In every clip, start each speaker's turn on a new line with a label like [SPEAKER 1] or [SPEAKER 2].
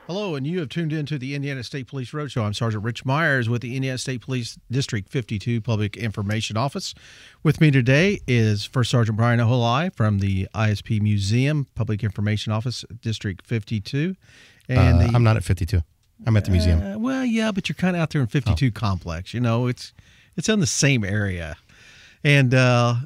[SPEAKER 1] Hello, and you have tuned into the Indiana State Police Roadshow. I'm Sergeant Rich Myers with the Indiana State Police District 52 Public Information Office. With me today is First Sergeant Brian Oholai from the ISP Museum Public Information Office, District 52. And
[SPEAKER 2] I'm not at 52. I'm at the museum.
[SPEAKER 1] Well, yeah, but you're kind of out there in 52 complex. You know, it's in the same area. And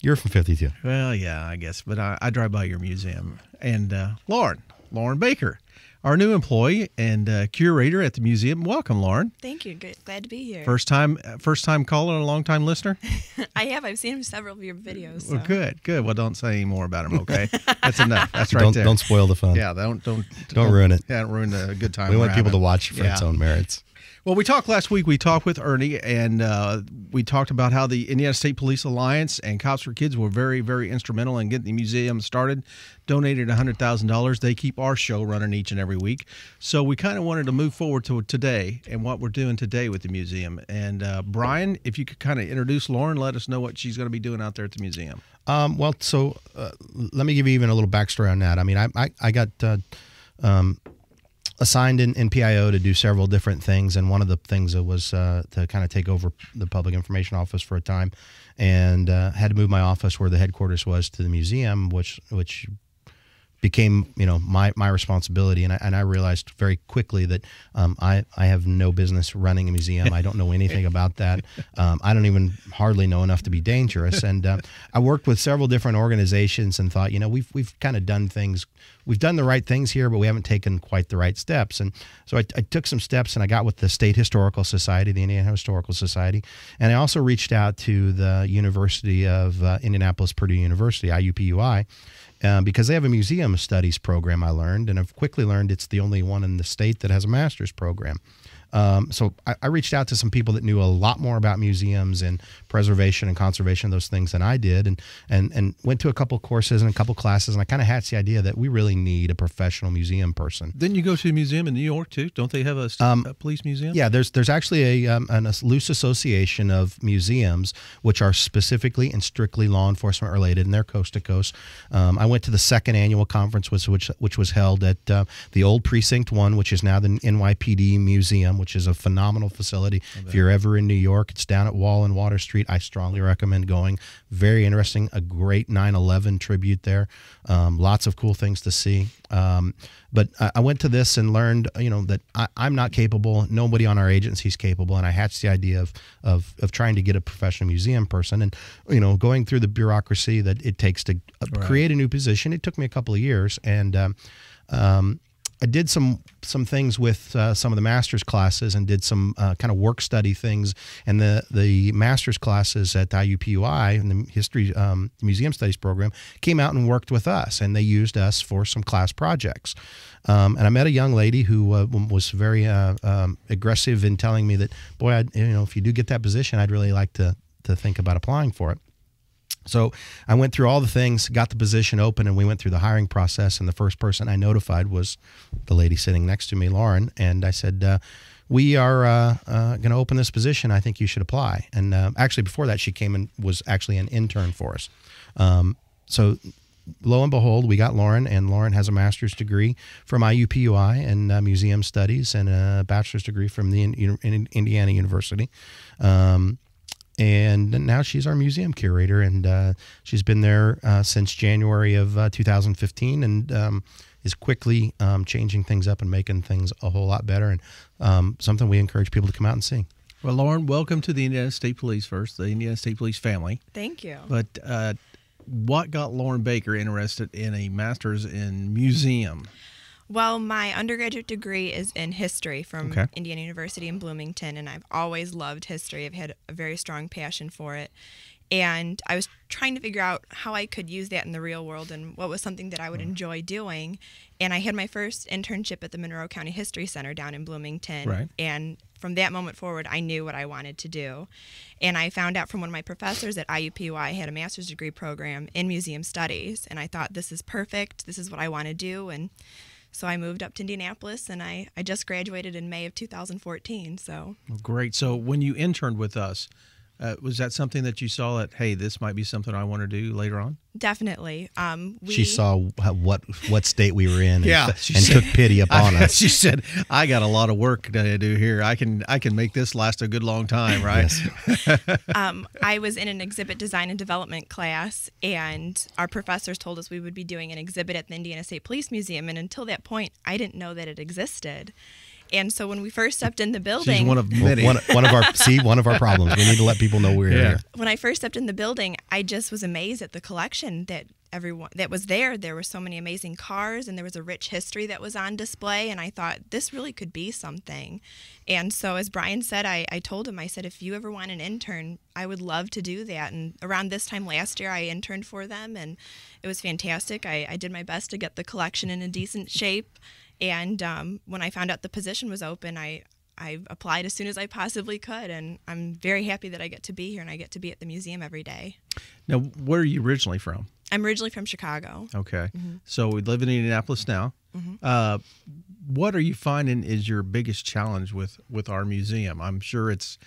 [SPEAKER 2] You're from 52.
[SPEAKER 1] well, yeah, I guess, but I drive by your museum. And Lauren Baker, our new employee and curator at the museum. Welcome, Lauren.
[SPEAKER 3] Thank you. Glad to be here.
[SPEAKER 1] First time caller and a long time listener.
[SPEAKER 3] I have. I've seen several of your videos. So.
[SPEAKER 1] Well, good. Well, don't say any more about him. Okay, that's enough. That's right there.
[SPEAKER 2] Don't spoil the fun.
[SPEAKER 1] Yeah, don't
[SPEAKER 2] ruin it.
[SPEAKER 1] Yeah, don't ruin the good time.
[SPEAKER 2] We want people to watch for its own merits.
[SPEAKER 1] Well, we talked last week. We talked with Ernie, and we talked about how the Indiana State Police Alliance and Cops for Kids were very, very instrumental in getting the museum started, donated $100,000. They keep our show running each and every week. So we kind of wanted to move forward to today and what we're doing today with the museum. And Brian, if you could kind of introduce Lauren, let us know what she's going to be doing out there at the museum.
[SPEAKER 2] Let me give you even a little backstory on that. I mean, I got assigned in PIO to do several different things, and one of the things was to kind of take over the public information office for a time, and had to move my office where the headquarters was to the museum, which became my responsibility, and I realized very quickly that I have no business running a museum. I don't know anything about that. I don't even hardly know enough to be dangerous. And I worked with several different organizations and thought, we've kind of done things. We've done the right things here, but we haven't taken quite the right steps. And so I took some steps, and I got with the State Historical Society, the Indiana Historical Society, and I also reached out to the University of Indianapolis, Purdue University, IUPUI, because they have a museum studies program, I learned, and I've quickly learned it's the only one in the state that has a master's program. So I reached out to some people that knew a lot more about museums and preservation and conservation, those things, than I did, and went to a couple courses and a couple classes, and I kind of hatched the idea that we really need a professional museum person.
[SPEAKER 1] Didn't you go to a museum in New York too? Don't they have a police museum?
[SPEAKER 2] Yeah, there's actually a loose association of museums which are specifically and strictly law enforcement related, and they're coast to coast. I went to the second annual conference, which was held at the old Precinct 1, which is now the NYPD Museum, which is a phenomenal facility. If you're ever in New York, it's down at Wall and Water Street. I strongly recommend going. Very interesting. A great 9/11 tribute there. Lots of cool things to see. But I went to this and learned, that I'm not capable. Nobody on our agency is capable. And I hatched the idea of trying to get a professional museum person. And, going through the bureaucracy that it takes to create a new position. It took me a couple of years. And I did some things with some of the master's classes and did some kind of work study things. And the master's classes at IUPUI and the History Museum Studies program came out and worked with us, and they used us for some class projects. And I met a young lady who was very aggressive in telling me that, boy, if you do get that position, I'd really like to think about applying for it. So I went through all the things, got the position open, and we went through the hiring process. And the first person I notified was the lady sitting next to me, Lauren. And I said, we are going to open this position. I think you should apply. And actually, before that, she came and was actually an intern for us. So lo and behold, we got Lauren, and Lauren has a master's degree from IUPUI in museum studies and a bachelor's degree from the Indiana University. And now she's our museum curator, and she's been there since January of 2015, and is quickly changing things up and making things a whole lot better, and something we encourage people to come out and see.
[SPEAKER 1] Well, Lauren, welcome to the Indiana State Police first, the Indiana State Police family.
[SPEAKER 3] Thank you.
[SPEAKER 1] But what got Lauren Baker interested in a master's in museum?
[SPEAKER 3] Well, my undergraduate degree is in history from Indiana University in Bloomington, and I've always loved history. I've had a very strong passion for it. And I was trying to figure out how I could use that in the real world and what was something that I would enjoy doing. And I had my first internship at the Monroe County History Center down in Bloomington.
[SPEAKER 1] Right.
[SPEAKER 3] And from that moment forward, I knew what I wanted to do. And I found out from one of my professors at IUPUI had a master's degree program in museum studies. And I thought, this is perfect. This is what I want to do. And so I moved up to Indianapolis, and I just graduated in May of 2014. So
[SPEAKER 1] Great. So when you interned with us, Was that something that you saw that, hey, this might be something I want to do later on?
[SPEAKER 3] Definitely.
[SPEAKER 2] She saw what state we were in, and
[SPEAKER 1] said,
[SPEAKER 2] took pity upon us.
[SPEAKER 1] She said, "I got a lot of work to do here. I can make this last a good long time, right?"
[SPEAKER 2] Yes.
[SPEAKER 3] I was in an exhibit design and development class, and our professors told us we would be doing an exhibit at the Indiana State Police Museum, and until that point, I didn't know that it existed. And so when we first stepped in the building,
[SPEAKER 1] she's one of many.
[SPEAKER 2] One of our problems. We need to let people know we're here.
[SPEAKER 3] When I first stepped in the building, I just was amazed at the collection that was there. There were so many amazing cars, and there was a rich history that was on display. And I thought this really could be something. And so, as Brian said, I told him, I said, if you ever want an intern, I would love to do that. And around this time last year, I interned for them, and it was fantastic. I did my best to get the collection in a decent shape. And when I found out the position was open, I applied as soon as I possibly could, and I'm very happy that I get to be here and I get to be at the museum every day.
[SPEAKER 1] Now, where are you originally from?
[SPEAKER 3] I'm originally from Chicago.
[SPEAKER 1] Okay. So we live in Indianapolis now. What are you finding is your biggest challenge with our museum? I'm sure it's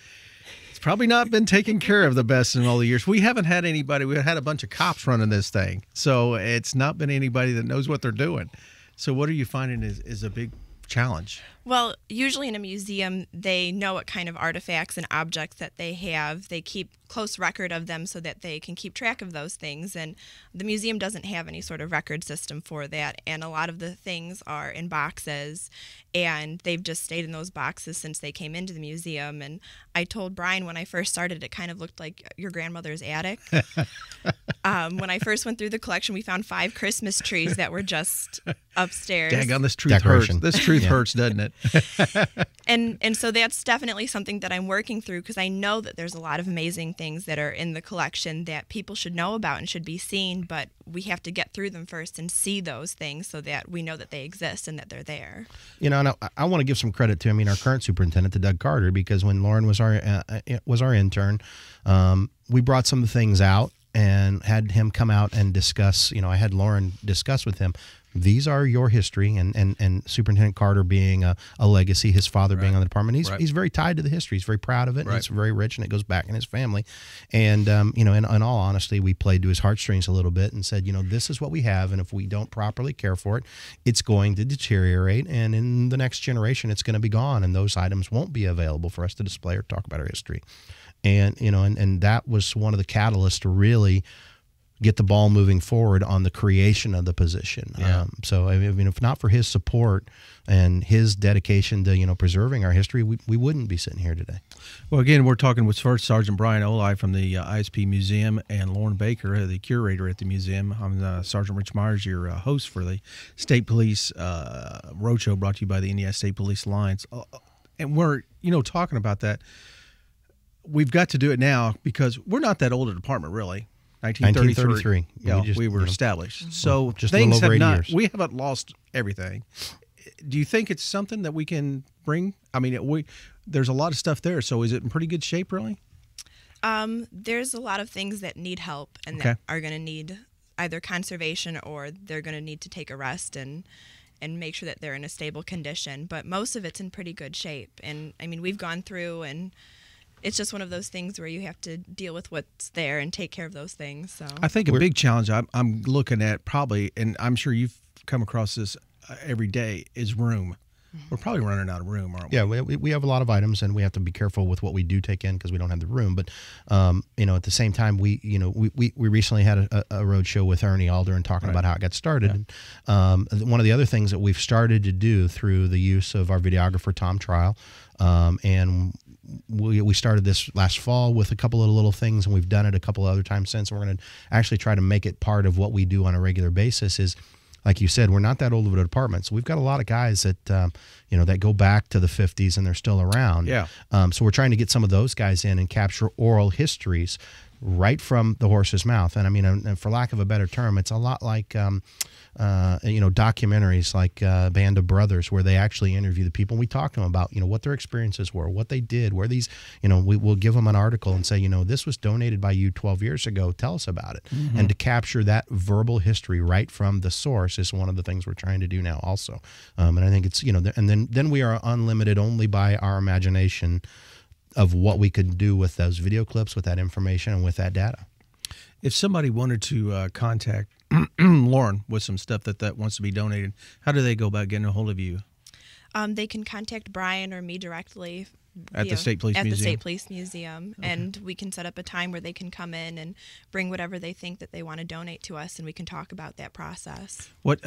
[SPEAKER 1] probably not been taken care of the best in all the years. We haven't had anybody. We had a bunch of cops running this thing, so it's not been anybody that knows what they're doing. So what are you finding is a big challenge?
[SPEAKER 3] Well, usually in a museum, they know what kind of artifacts and objects that they have. They keep close record of them so that they can keep track of those things. And the museum doesn't have any sort of record system for that. And a lot of the things are in boxes, and they've just stayed in those boxes since they came into the museum. And I told Brian when I first started, it kind of looked like your grandmother's attic. When I first went through the collection, we found 5 Christmas trees that were just upstairs.
[SPEAKER 1] Dang on, this truth hurts. This truth hurts, doesn't it?
[SPEAKER 3] And so that's definitely something that I'm working through, because I know that there's a lot of amazing things that are in the collection that people should know about and should be seen, but we have to get through them first and see those things so that we know that they exist and that they're there.
[SPEAKER 2] You know, and I want to give some credit to, our current superintendent, to Doug Carter, because when Lauren was our intern, we brought some of the things out and had him come out and discuss. I had Lauren discuss with him, these are your history, and Superintendent Carter being a legacy, his father being on the department, he's very tied to the history. He's very proud of it, and it's very rich, and it goes back in his family. And, in all honesty, we played to his heartstrings a little bit and said, this is what we have, and if we don't properly care for it, it's going to deteriorate, and in the next generation, it's going to be gone, and those items won't be available for us to display or talk about our history. And, and that was one of the catalysts to really get the ball moving forward on the creation of the position. So if not for his support and his dedication to preserving our history, we wouldn't be sitting here today.
[SPEAKER 1] Well, again, we're talking with First Sergeant Brian Olai from the ISP Museum, and Lauren Baker, the curator at the museum. I'm Sergeant Rich Myers, your host for the State Police Roadshow, brought to you by the Indiana State Police Alliance. And we're talking about that. We've got to do it now because we're not that old a department, really. 1933. Yeah, we were established. So
[SPEAKER 2] just
[SPEAKER 1] things
[SPEAKER 2] a little over 80
[SPEAKER 1] have
[SPEAKER 2] years.
[SPEAKER 1] We haven't lost everything. Do you think it's something that we can bring? I mean, there's a lot of stuff there. So is it in pretty good shape, really?
[SPEAKER 3] There's a lot of things that need help and that are going to need either conservation, or they're going to need to take a rest and make sure that they're in a stable condition. But most of it's in pretty good shape. And I mean, we've gone through, and it's just one of those things where you have to deal with what's there and take care of those things. So
[SPEAKER 1] I think a big challenge I'm looking at probably, and I'm sure you've come across this every day, is room. We're probably running out of room, aren't we?
[SPEAKER 2] Yeah, we have a lot of items, and we have to be careful with what we do take in because we don't have the room. But at the same time, we recently had a road show with Ernie Alder and talking about how it got started. Yeah. And, one of the other things that we've started to do through the use of our videographer Tom Trial, and we started this last fall with a couple of little things, and we've done it a couple of other times since. And we're going to actually try to make it part of what we do on a regular basis. Is, like you said, we're not that old of a department, so we've got a lot of guys that that go back to the 50s and they're still around.
[SPEAKER 1] Yeah.
[SPEAKER 2] So we're trying to get some of those guys in and capture oral histories right from the horse's mouth. And I mean, and for lack of a better term, it's a lot like documentaries like Band of Brothers, where they actually interview the people. And we talk to them about what their experiences were, what they did, where these we'll give them an article and say this was donated by you 12 years ago. Tell us about it. Mm-hmm. And to capture that verbal history right from the source is one of the things we're trying to do now also. And I think it's and then we are unlimited only by our imagination of what we could do with those video clips, with that information, and with that data.
[SPEAKER 1] If somebody wanted to contact Lauren with some stuff that wants to be donated, how do they go about getting a hold of you?
[SPEAKER 3] They can contact Brian or me directly
[SPEAKER 1] at the State Police Museum.
[SPEAKER 3] At the State Police Museum, okay. And we can set up a time where they can come in and bring whatever they think that they want to donate to us, and we can talk about that process.
[SPEAKER 1] What,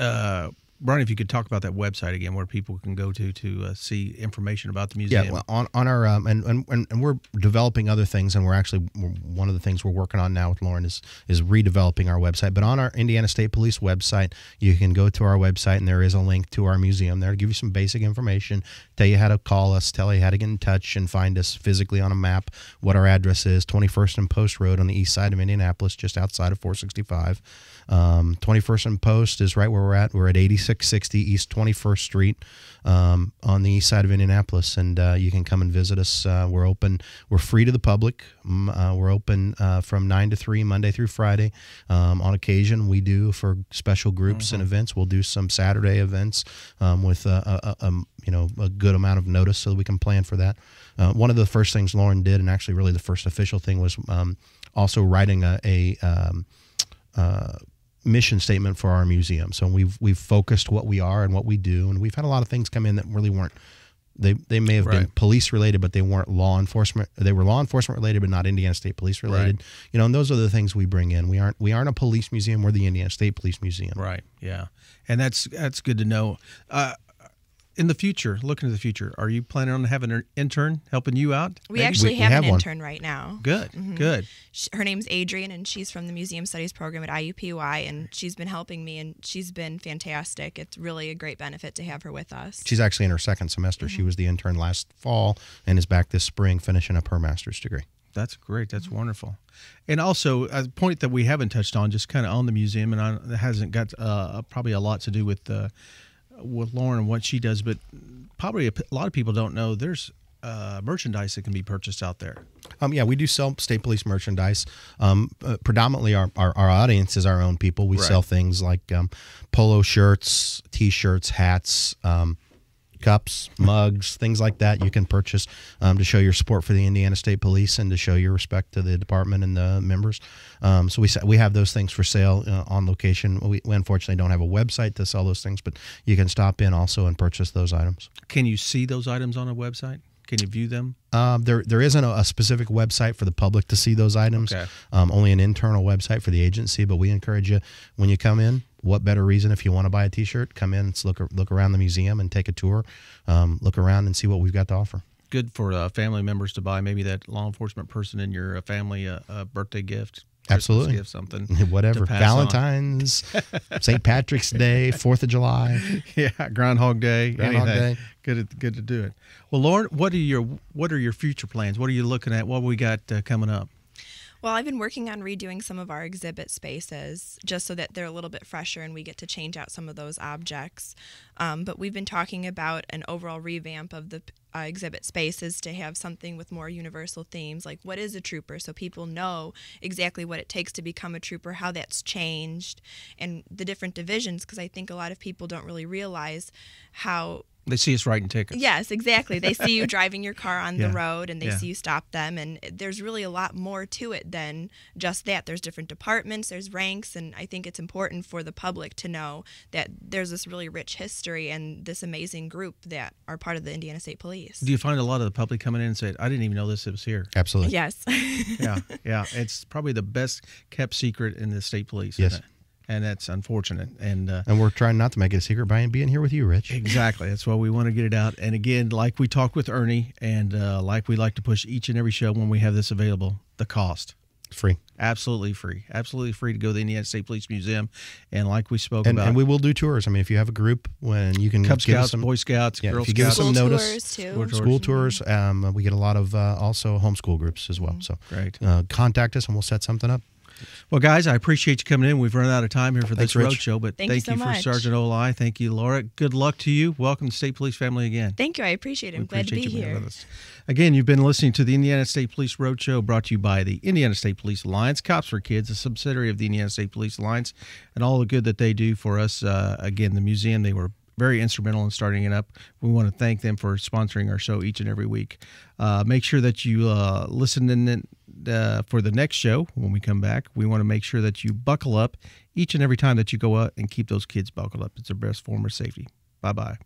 [SPEAKER 1] Brian, if you could talk about that website again, where people can go to see information about the museum.
[SPEAKER 2] Yeah, well, on our and we're developing other things, and one of the things we're working on now with Lauren is redeveloping our website. But on our Indiana State Police website, you can go to our website, and there is a link to our museum there to give you some basic information, tell you how to call us, tell you how to get in touch and find us physically on a map, what our address is, 21st and Post Road on the east side of Indianapolis, just outside of 465. 21st and Post is right where we're at. We're at 8660 East 21st Street on the east side of Indianapolis, and you can come and visit us. We're open. We're free to the public. We're open from 9 to 3 Monday through Friday. On occasion, we do for special groups and events. We'll do some Saturday events with a good amount of notice so that we can plan for that. One of the first things Lauren did, and actually really the first official thing, was also writing a mission statement for our museum. So we've focused what we are and what we do, and we've had a lot of things come in that really weren't. They may have been police related, but they weren't law enforcement. They were law enforcement related, but not Indiana State Police related. Right. And those are the things we bring in. We aren't a police museum. We're the Indiana State Police Museum.
[SPEAKER 1] Right. Yeah, and that's good to know. In the future, looking to the future, are you planning on having an intern helping you out?
[SPEAKER 3] We actually have an intern right now.
[SPEAKER 1] Good, good.
[SPEAKER 3] Her name's Adrian, and she's from the Museum Studies program at IUPUI, and she's been helping me, and she's been fantastic. It's really a great benefit to have her with us.
[SPEAKER 2] She's actually in her second semester. She was the intern last fall and is back this spring finishing up her master's degree.
[SPEAKER 1] That's great. That's wonderful. And also, a point that we haven't touched on, just kind of on the museum, and it hasn't got probably a lot to do with Lauren and what she does, but probably a lot of people don't know there's merchandise that can be purchased out there.
[SPEAKER 2] Yeah, we do sell state police merchandise. Predominantly, our audience is our own people. We sell things like polo shirts, T-shirts, hats, cups, mugs, things like that you can purchase to show your support for the Indiana State Police and to show your respect to the department and the members. So we have those things for sale on location. We unfortunately don't have a website to sell those things, but you can stop in also and purchase those items.
[SPEAKER 1] Can you see those items on a website? Can you view them?
[SPEAKER 2] There isn't a specific website for the public to see those items. Okay. Only an internal website for the agency, but we encourage you when you come in. What better reason if you want to buy a T-shirt? Come in, look around the museum and take a tour. Look around and see what we've got to offer.
[SPEAKER 1] Good for family members to buy. Maybe that law enforcement person in your family a birthday gift.
[SPEAKER 2] Absolutely.
[SPEAKER 1] Gift, something.
[SPEAKER 2] Whatever. Valentine's, St. Patrick's Day, 4th of July.
[SPEAKER 1] Yeah, Groundhog Day. Day. Good to do it. Well, Lauren, what are your future plans? What are you looking at? What we got coming up?
[SPEAKER 3] Well, I've been working on redoing some of our exhibit spaces just so that they're a little bit fresher and we get to change out some of those objects. But we've been talking about an overall revamp of the exhibit spaces to have something with more universal themes, like what is a trooper, so people know exactly what it takes to become a trooper, how that's changed, and the different divisions, because I think a lot of people don't really realize how...
[SPEAKER 1] They see us writing tickets.
[SPEAKER 3] Yes, exactly. They see you driving your car on the road, and they see you stop them, and there's really a lot more to it than just that. There's different departments, there's ranks, and I think it's important for the public to know that there's this really rich history and this amazing group that are part of the Indiana State Police.
[SPEAKER 1] Do you find a lot of the public coming in and say, I didn't even know this was here?
[SPEAKER 2] Absolutely.
[SPEAKER 3] Yes.
[SPEAKER 1] Yeah. It's probably the best kept secret in the state police.
[SPEAKER 2] Yes.
[SPEAKER 1] Isn't it? And that's unfortunate. And
[SPEAKER 2] we're trying not to make it a secret by being here with you, Rich.
[SPEAKER 1] Exactly. That's why we want to get it out. And again, like we talked with Ernie, and like we like to push each and every show when we have this available, the cost.
[SPEAKER 2] Free.
[SPEAKER 1] Absolutely free. Absolutely free to go to the Indiana State Police Museum. And like we spoke about.
[SPEAKER 2] And we will do tours. I mean, if you have a group, when you can
[SPEAKER 1] Cub
[SPEAKER 2] give
[SPEAKER 1] Scouts,
[SPEAKER 2] us some,
[SPEAKER 1] Boy Scouts, Girl
[SPEAKER 2] if you
[SPEAKER 1] Scouts.
[SPEAKER 2] give us some
[SPEAKER 3] School
[SPEAKER 2] notice.
[SPEAKER 3] Tours, too.
[SPEAKER 2] School tours. We get a lot of also homeschool groups as well. So
[SPEAKER 1] great.
[SPEAKER 2] Contact us and we'll set something up.
[SPEAKER 1] Well, guys, I appreciate you coming in. We've run out of time here for this roadshow, but
[SPEAKER 3] thank you so
[SPEAKER 1] for
[SPEAKER 3] much.
[SPEAKER 1] Sergeant Oli. Thank you, Laura. Good luck to you. Welcome to State Police family again.
[SPEAKER 3] Thank you. I appreciate it. I'm glad to be here.
[SPEAKER 1] With us. Again, you've been listening to the Indiana State Police Roadshow, brought to you by the Indiana State Police Alliance, Cops for Kids, a subsidiary of the Indiana State Police Alliance, and all the good that they do for us. Again, the museum, they were very instrumental in starting it up. We want to thank them for sponsoring our show each and every week. Make sure that you listen in for the next show when we come back. We want to make sure that you buckle up each and every time that you go out and keep those kids buckled up. It's their best form of safety. Bye-bye.